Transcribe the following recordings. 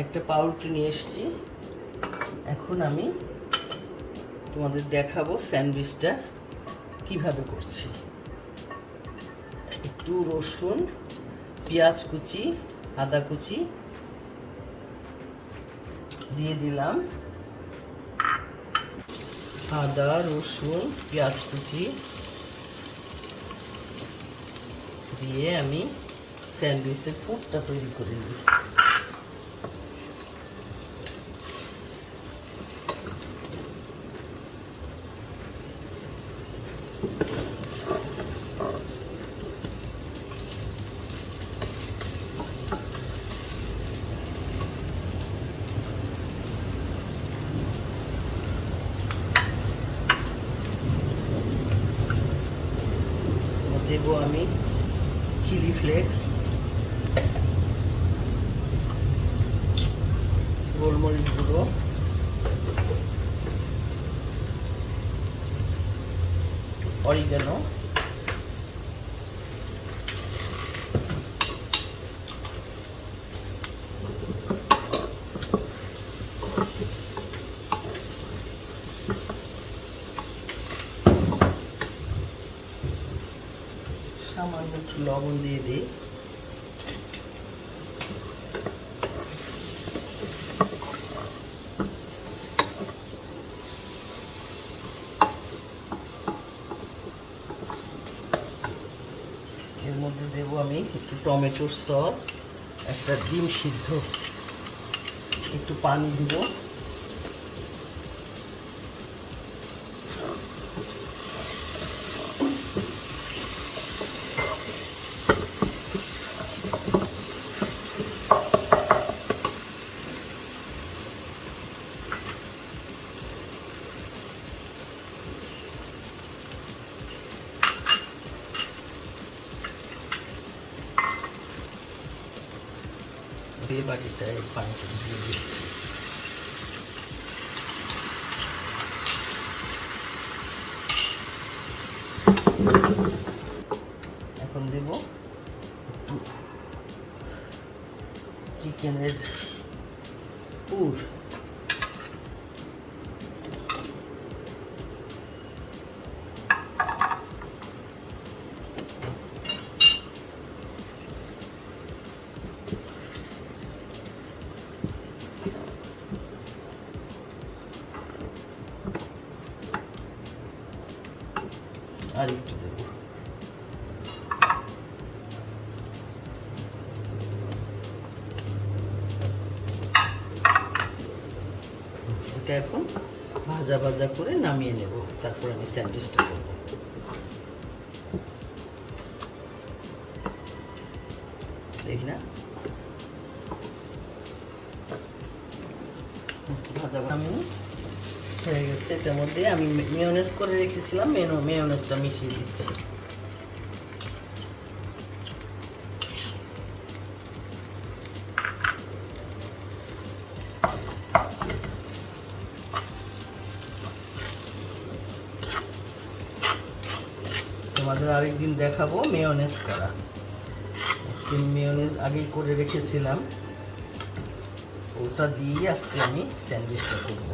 একটা পাউরুটি নিয়ে এসেছি। এখন আমি তোমাদের দেখাবো স্যান্ডউইচটা কিভাবে করছি। একটু রসুন, পেঁয়াজ কুচি, আদা কুচি দিয়ে দিলাম। আদা, রসুন, পেঁয়াজ কুচি দিয়ে আমি স্যান্ডউইচের পুরটা তৈরি করে নিই। দেবো আমি চিলি ফ্লেক্স, গোলমরিচ গুঁড়ো, অরিগানো, সামান্য একটু লবণ দিয়ে দিই। এর মধ্যে দেবো আমি একটু টমেটোর সস, একটা ডিম সিদ্ধ, একটু পানি দিব। দিয়ে বাকিটায় পানিটা দিয়ে দিচ্ছি। এখন দেব একটু চিকেনের পুর। আর একটু দেবো। এটা এখন ভাজা ভাজা করে নামিয়ে নেব, তারপর আমি স্যান্ডউইচটা করবো। দেখি না ভাজা আমি হয়ে গেছে। এটার মধ্যে আমি মেয়োনেজ করে রেখেছিলাম, মেয়োনেজটা মিশিয়ে দিচ্ছি। তোমাদের আরেকদিন দেখাবো মেয়োনেজ করা। আজকে মেয়োনেজ আগেই করে রেখেছিলাম, ওটা দিয়ে আজকে আমি স্যান্ডউইচটা করব।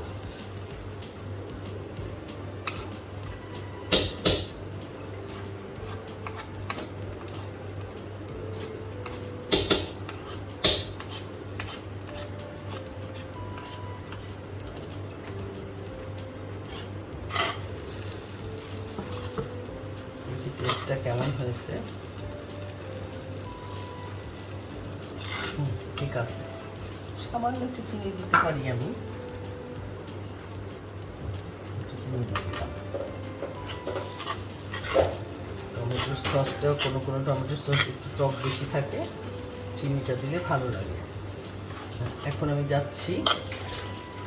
টেস্টটা কেমন হয়েছে? ঠিক আছে, সামান্য একটু চিনি দিতে পারি আমি। টমেটোর সসটাও কোনো টমেটোর সস একটু টক বেশি থাকে, চিনিটা দিলে ভালো লাগে। এখন আমি যাচ্ছি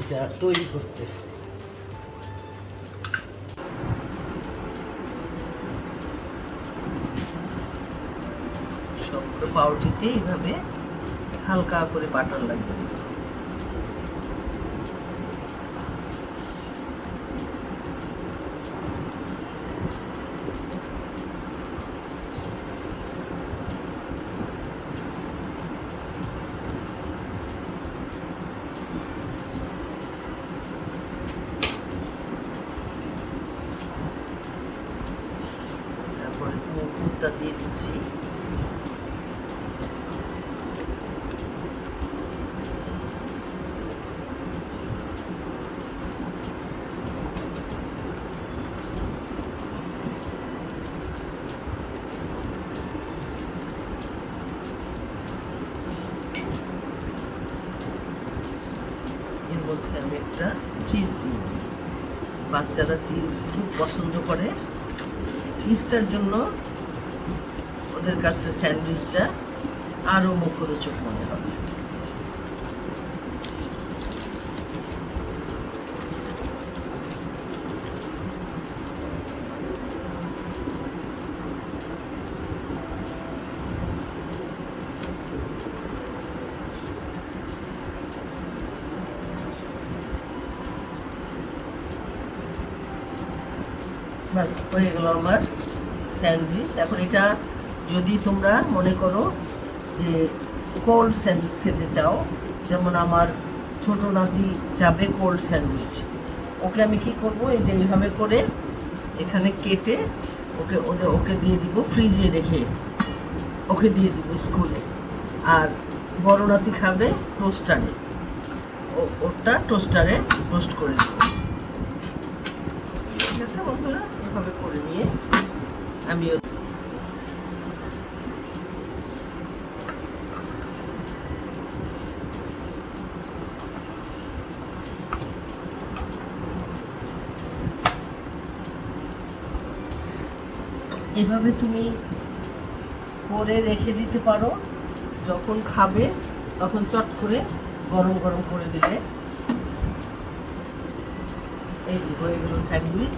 এটা তৈরি করতে। সবগুলো পাউরুটিতে এইভাবে হালকা করে বাটার লাগিয়ে দেব। দিয়ে দিচ্ছি। এর মধ্যে আমি একটা চিজ দিই, বাচ্চারা চিজ খুব পছন্দ করে। চিজটার জন্য ওদের কাছে স্যান্ডউইচটা আরও মুখরোচক মনে হবে। বাস হয়ে গেল আমার স্যান্ডউইচ। এখন এটা যদি তোমরা মনে করো যে কোল্ড স্যান্ডউইচ খেতে চাও, যেমন আমার ছোট নাতি যাবে কোল্ড স্যান্ডউইচ, ওকে আমি কি করব, এটা এইভাবে করে এখানে কেটে ওকে দিয়ে দিব ফ্রিজে রেখে, ওকে দিয়ে দিব স্কুলে। আর বড় নাতি খাবে টোস্টারে, ওটা টোস্টারে টোস্ট করে দেবো। ঠিক আছে বন্ধুরা, এভাবে করে নিয়ে আমি এভাবে তুমি করে রেখে দিতে পারো, যখন খাবে তখন চট করে গরম গরম করে দিলে। এই যে হয়ে গেল স্যান্ডউইচ।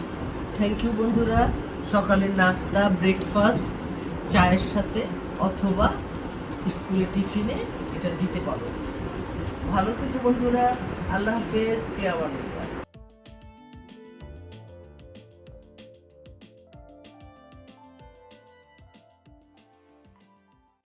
থ্যাংক ইউ বন্ধুরা। সকালের নাস্তা, ব্রেকফাস্ট, চায়ের সাথে অথবা স্কুলে টিফিনে এটা দিতে পারো। ভালো থেকো বন্ধুরা। আল্লাহ হাফেজ। ফিরে আবার।